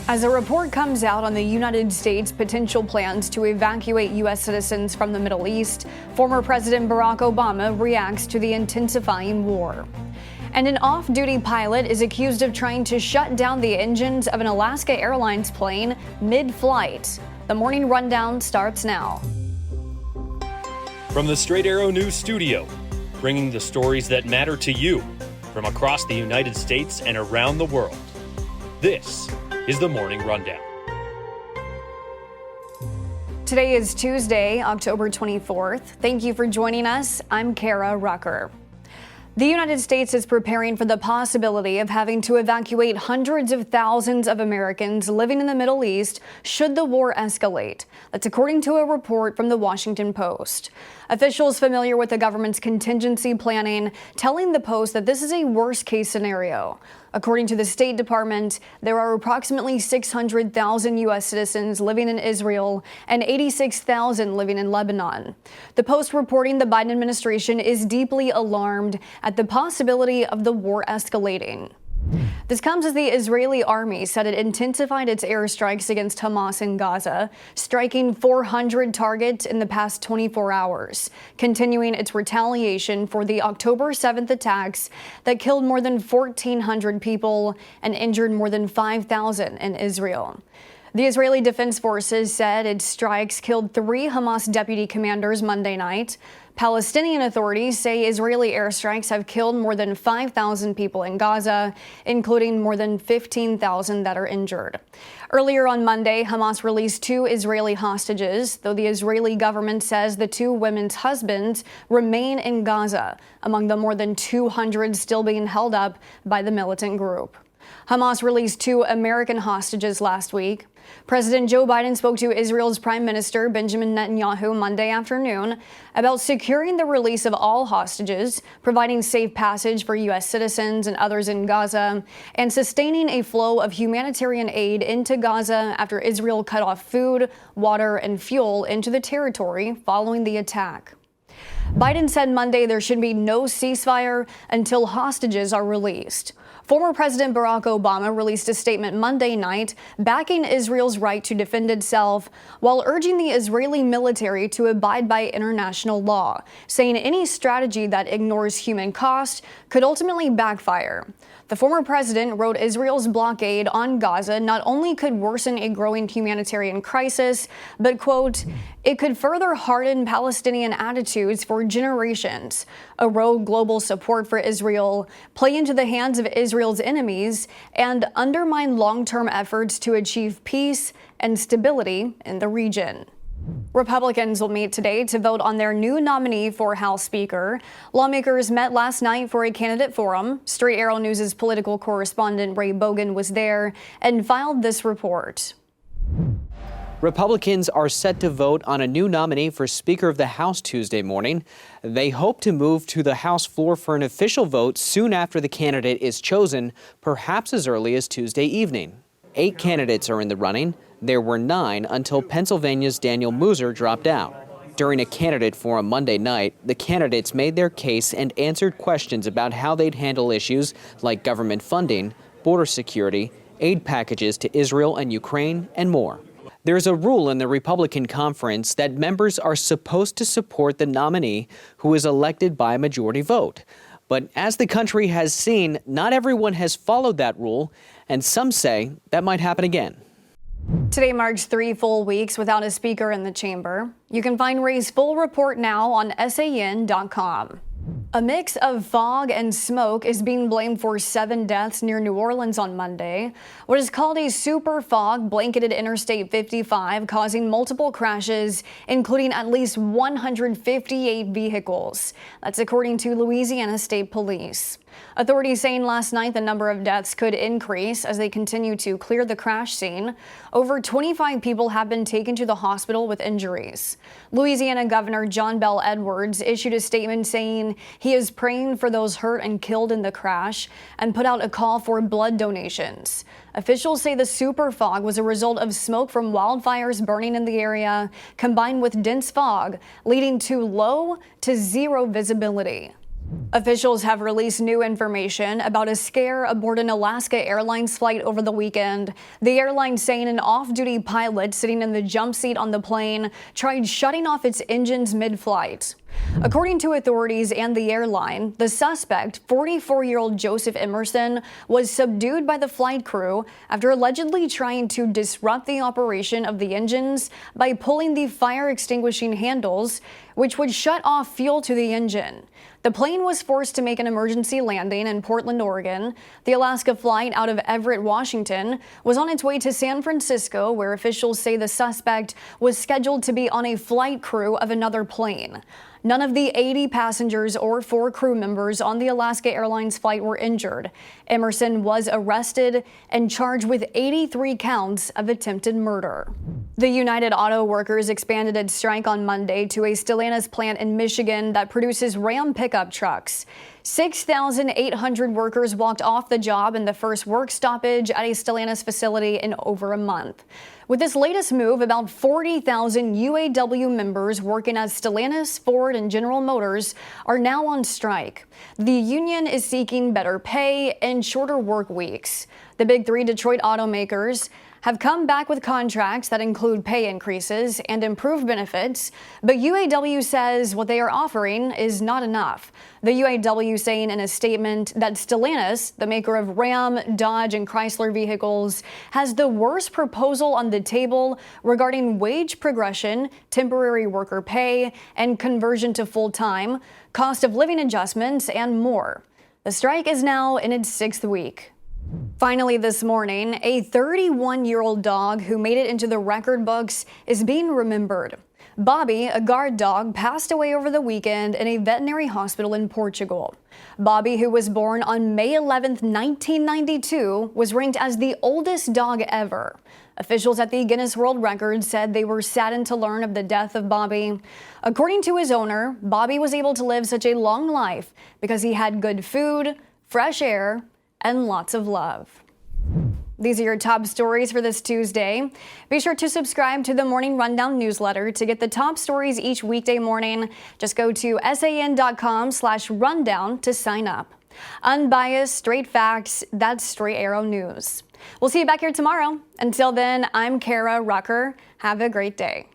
As a report comes out on the United States' potential plans to evacuate U.S. citizens from the Middle East, former President Barack Obama reacts to the intensifying war. And an off-duty pilot is accused of trying to shut down the engines of an Alaska Airlines plane mid-flight. The morning rundown starts now. From the Straight Arrow News Studio, bringing the stories that matter to you from across the United States and around the world. This is the Morning Rundown. Today is Tuesday, October 24th. Thank you for joining us. I'm Kara Rucker. The United States is preparing for the possibility of having to evacuate hundreds of thousands of Americans living in the Middle East should the war escalate. That's according to a report from the Washington Post. Officials familiar with the government's contingency planning telling the Post that this is a worst-case scenario. According to the State Department, there are approximately 600,000 U.S. citizens living in Israel and 86,000 living in Lebanon. The Post reporting the Biden administration is deeply alarmed at the possibility of the war escalating. This comes as the Israeli army said it intensified its airstrikes against Hamas in Gaza, striking 400 targets in the past 24 hours, continuing its retaliation for the October 7th attacks that killed more than 1,400 people and injured more than 5,000 in Israel. The Israeli Defense Forces said its strikes killed 3 Hamas deputy commanders Monday night. Palestinian authorities say Israeli airstrikes have killed more than 5,000 people in Gaza, including more than 15,000 that are injured. Earlier on Monday, Hamas released 2 Israeli hostages, though the Israeli government says the 2 women's husbands remain in Gaza, among the more than 200 still being held up by the militant group. Hamas released 2 American hostages last week. President Joe Biden spoke to Israel's Prime Minister Benjamin Netanyahu Monday afternoon about securing the release of all hostages, providing safe passage for U.S. citizens and others in Gaza, and sustaining a flow of humanitarian aid into Gaza after Israel cut off food, water, and fuel into the territory following the attack. Biden said Monday there should be no ceasefire until hostages are released. Former President Barack Obama released a statement Monday night backing Israel's right to defend itself while urging the Israeli military to abide by international law, saying any strategy that ignores human cost could ultimately backfire. The former president wrote Israel's blockade on Gaza not only could worsen a growing humanitarian crisis, but, quote, it could further harden Palestinian attitudes for generations, erode global support for Israel, play into the hands of Israel's enemies, and undermine long-term efforts to achieve peace and stability in the region. Republicans will meet today to vote on their new nominee for House Speaker. Lawmakers met last night for a candidate forum. Straight Arrow News' political correspondent Ray Bogan was there and filed this report. Republicans are set to vote on a new nominee for Speaker of the House Tuesday morning. They hope to move to the House floor for an official vote soon after the candidate is chosen, perhaps as early as Tuesday evening. 8 candidates are in the running. There were 9 until Pennsylvania's Daniel Mooser dropped out. During a candidate forum Monday night, the candidates made their case and answered questions about how they'd handle issues like government funding, border security, aid packages to Israel and Ukraine, and more. There's a rule in the Republican conference that members are supposed to support the nominee who is elected by a majority vote. But as the country has seen, not everyone has followed that rule, and some say that might happen again. Today marks 3 full weeks without a speaker in the chamber. You can find Ray's full report now on SAN.com. A mix of fog and smoke is being blamed for 7 deaths near New Orleans on Monday. What is called a superfog blanketed Interstate 55, causing multiple crashes, including at least 158 vehicles. That's according to Louisiana State Police. Authorities saying last night the number of deaths could increase as they continue to clear the crash scene. Over 25 people have been taken to the hospital with injuries. Louisiana Governor John Bel Edwards issued a statement saying he is praying for those hurt and killed in the crash and put out a call for blood donations. Officials say the superfog was a result of smoke from wildfires burning in the area, combined with dense fog, leading to low to zero visibility. Officials have released new information about a scare aboard an Alaska Airlines flight over the weekend. The airline saying an off-duty pilot sitting in the jump seat on the plane tried shutting off its engines mid-flight. According to authorities and the airline, the suspect, 44-year-old Joseph Emerson, was subdued by the flight crew after allegedly trying to disrupt the operation of the engines by pulling the fire extinguishing handles, which would shut off fuel to the engine. The plane was forced to make an emergency landing in Portland, Oregon. The Alaska flight out of Everett, Washington, was on its way to San Francisco, where officials say the suspect was scheduled to be on a flight crew of another plane. None of the 80 passengers or 4 crew members on the Alaska Airlines flight were injured. Emerson was arrested and charged with 83 counts of attempted murder. The United Auto Workers expanded its strike on Monday to a Stellantis plant in Michigan that produces Ram pickup trucks. 6,800 workers walked off the job in the first work stoppage at a Stellantis facility in over a month. With this latest move, about 40,000 UAW members working at Stellantis, Ford, and General Motors are now on strike. The union is seeking better pay and shorter work weeks. The big 3 Detroit automakers have come back with contracts that include pay increases and improved benefits, but UAW says what they are offering is not enough. The UAW saying in a statement that Stellantis, the maker of Ram, Dodge, and Chrysler vehicles, has the worst proposal on the table regarding wage progression, temporary worker pay, and conversion to full-time, cost of living adjustments, and more. The strike is now in its 6th week. Finally this morning, a 31-year-old dog who made it into the record books is being remembered. Bobby, a guard dog, passed away over the weekend in a veterinary hospital in Portugal. Bobby, who was born on May 11, 1992, was ranked as the oldest dog ever. Officials at the Guinness World Records said they were saddened to learn of the death of Bobby. According to his owner, Bobby was able to live such a long life because he had good food, fresh air, and lots of love. These are your top stories for this Tuesday. Be sure to subscribe to the Morning Rundown newsletter to get the top stories each weekday morning. Just go to san.com/rundown to sign up. Unbiased, straight facts, that's Straight Arrow News. We'll see you back here tomorrow. Until then, I'm Kara Rucker. Have a great day.